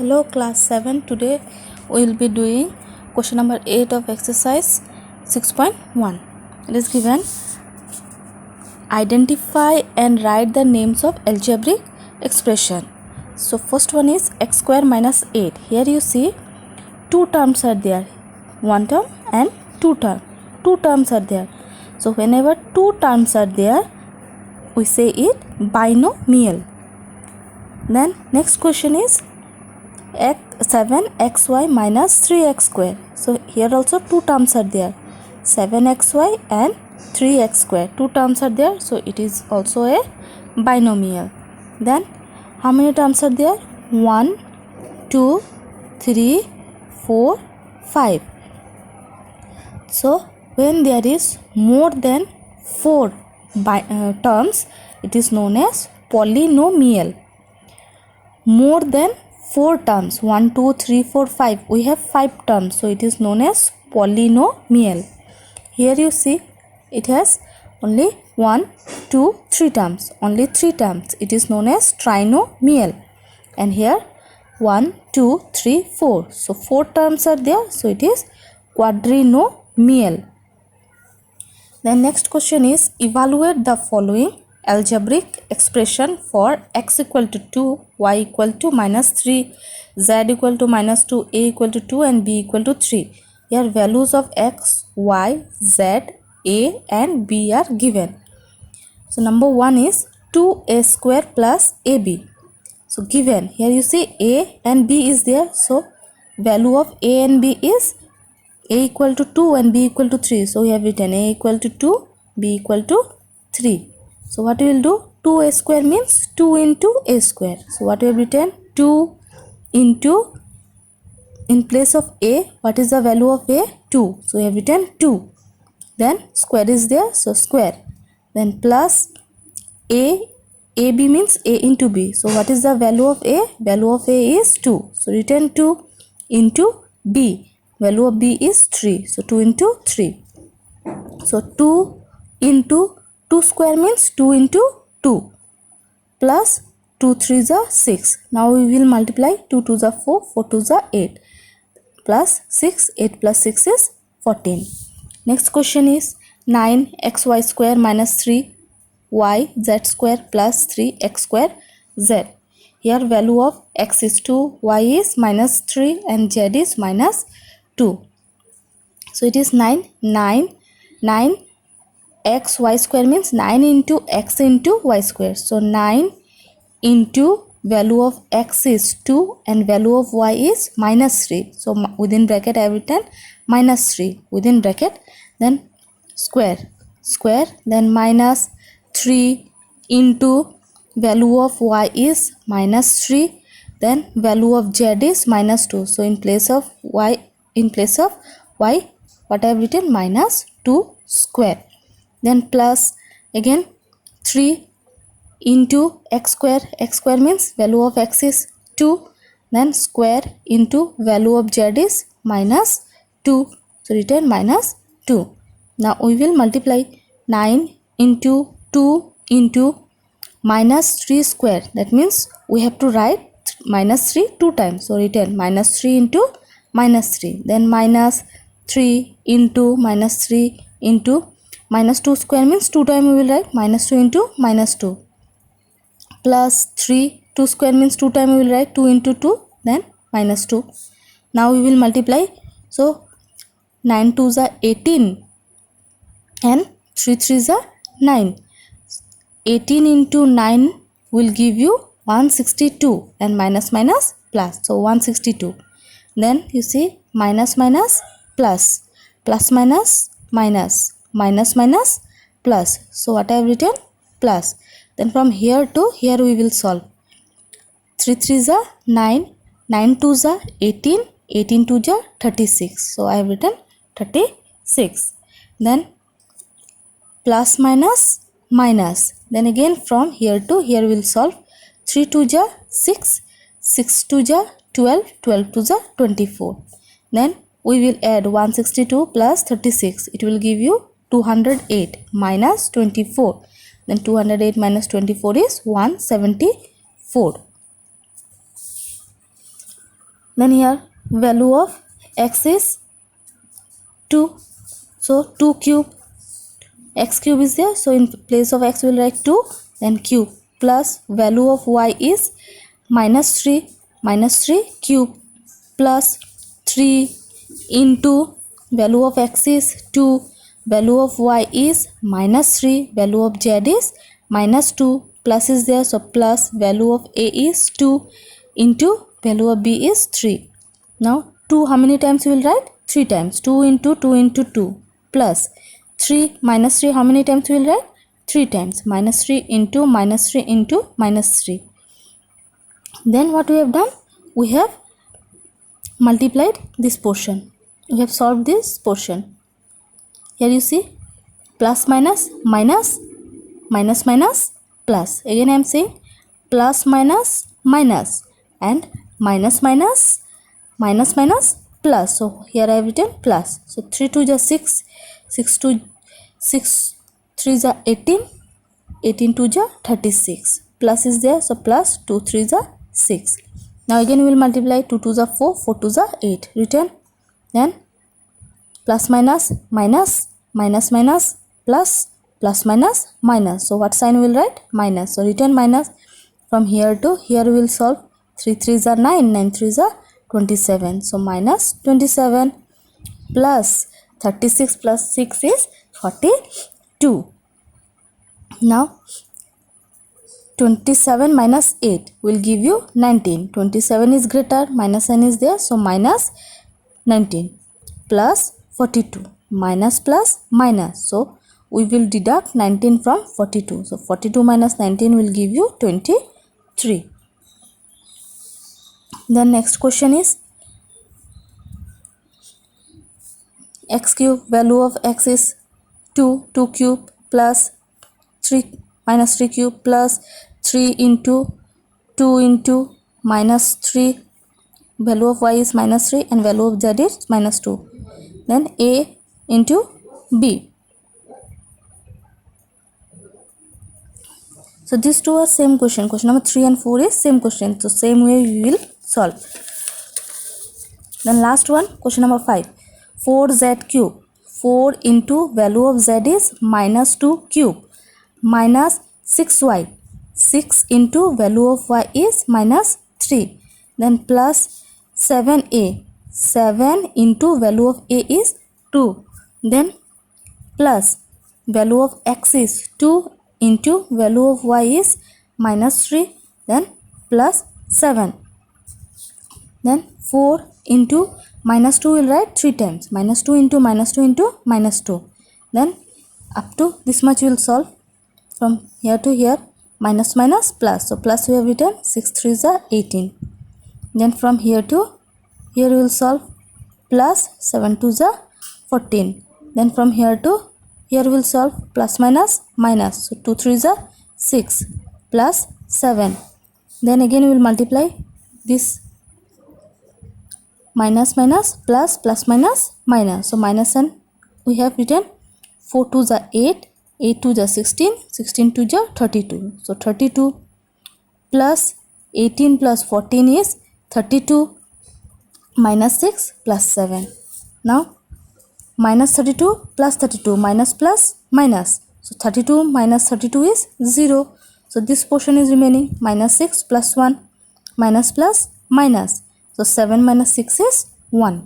Hello class 7. Today we will be doing question number 8 of exercise 6.1. It is given, identify and write the names of algebraic expression. So first one is x square minus 8. Here you see two terms are there, one term and two terms are there. So whenever two terms are there, we say it binomial. Then next question is 7xy minus 3x square. So here also two terms are there, 7xy and 3x square. Two terms are there, so it is also a binomial. Then how many terms are there? 1, 2, 3, 4, 5. So when there is more than 4 terms, it is known as polynomial. More than 4 terms, 1, 2, 3, 4, 5. We have 5 terms, so it is known as polynomial. Here you see it has only 1, 2, 3 terms, only 3 terms. It is known as trinomial. And here 1, 2, 3, 4. So 4 terms are there, so it is quadrinomial. Then next question is, evaluate the following algebraic expression for x equal to 2, y equal to minus 3, z equal to minus 2, a equal to 2 and b equal to 3. Here values of x, y, z, a and b are given. So number 1 is 2a square plus ab. So given, here you see a and b is there, so value of a and b is a equal to 2 and b equal to 3. So we have written a equal to 2, b equal to 3. So what we will do? 2a square means 2 into a square. So what we have written? 2 into, in place of a, what is the value of a? 2. So we have written 2. Then square is there, so square. Then plus ab means a into b. So what is the value of a? Value of a is 2. So written 2 into b. Value of b is 3. So 2 into 3. So 2 into 2 square means 2 into 2 plus 2 3s are 6. Now we will multiply 2 2s are 4, 4 2s are 8 plus 6, 8 plus 6 is 14. Next question is 9xy square minus 3y square plus 3x square z. Here value of x is 2, y is minus 3 and z is minus 2. So it is 9 x y square means 9 into x into y square. So 9 into value of x is 2 and value of y is minus 3. So within bracket I have written minus 3 within bracket, then square, then minus 3 into value of y is minus 3, then value of z is minus 2. So in place of y, what I have written? Minus 2 square. Then plus again 3 into x square means value of x is 2, then square into value of z is minus 2. So written minus 2. Now we will multiply 9 into 2 into minus 3 square. That means we have to write minus 3 2 times. So written minus 3 into minus 3. Then minus 3 into minus 3 into minus 2 square means 2 times we will write minus 2 into minus 2 plus 3 2 square means 2 times we will write 2 into 2 then minus 2. Now we will multiply. So 9 2s are 18 and 3 3s are 9. 18 into 9 will give you 162 and minus minus plus. So 162. Then you see minus minus plus, plus minus minus, minus minus plus. So what I have written? Plus. Then from here to here we will solve. 3 3s are 9, 9 2s are 18, 18 2s are 36. So I have written 36. Then plus minus minus. Then again from here to here we will solve. 3 2s are 6, 6 2s are 12, 12 2s are 24. Then we will add 162 plus 36. It will give you 208 minus 24. Then 208 minus 24 is 174. Then here value of x is 2, so 2 cube, x cube is there, so in place of x we will write 2, then cube, plus value of y is -3 cube, plus 3 into value of x is 2, value of y is -3, value of z is -2, plus is there, so plus value of a is 2 into value of b is 3. Now 2 how many times we will write? 3 times. 2 into 2 plus 3 -3 how many times we will write? 3 times. -3 into -3 into -3. Then what we have done? We have multiplied this portion. We have solved this portion. Here you see plus minus minus minus minus plus. Again I am saying plus minus minus and minus minus minus minus plus. So here I have written plus. So 3 2 is 6, 6 2 6 3 is 18, 18 2 is 36. Plus is there, so plus 2 3 is 6. Now again we will multiply 2 2 is 4, 4 2 is 8. Written. Then plus minus minus minus minus plus plus minus minus. So what sign we will write? Minus. So written minus. From here to here we will solve. 3 3 is 9, 9 3 is 27. So minus 27 plus 36 plus 6 is 42. Now 27 minus 8 will give you 19. 27 is greater, minus sign is there, so minus 19 plus 42. Minus plus minus, so we will deduct 19 from 42. So 42 minus 19 will give you 23. Then next question is x cube, value of x is 2, 2 cube plus 3 minus 3 cube plus 3 into 2 into minus 3, value of y is -3 and value of z is -2. Then a into b. So these two are same question. Question number 3 and 4 is same question. So same way we will solve. Then last one, question number 5. 4z cube. 4 into value of z is -2 cube minus 6y. 6 into value of y is -3. Then plus 7a. 7 into value of a is 2. Then plus value of x is 2 into value of y is -3. Then plus 7. Then 4 into -2 will write 3 times. -2 into -2 into -2. Then up to this much we will solve. From here to here minus minus plus. So plus we have written 6 3 is 18. Then from here to here we will solve. Plus 7 2 is 14. Then from here to here we will solve. Plus minus minus. So 2 3 is 6 plus 7. Then again we will multiply this minus minus plus plus minus minus. So minus and we have written 4 2 is 8, 8 2 is 16, 16 2 is 32. So 32 plus 18 plus 14 is 32 minus 6 plus 7. Now minus 32 plus 32 minus plus minus. So 32 minus 32 is 0. So this portion is remaining. Minus 6 plus 1 minus plus minus. So 7 minus 6 is 1.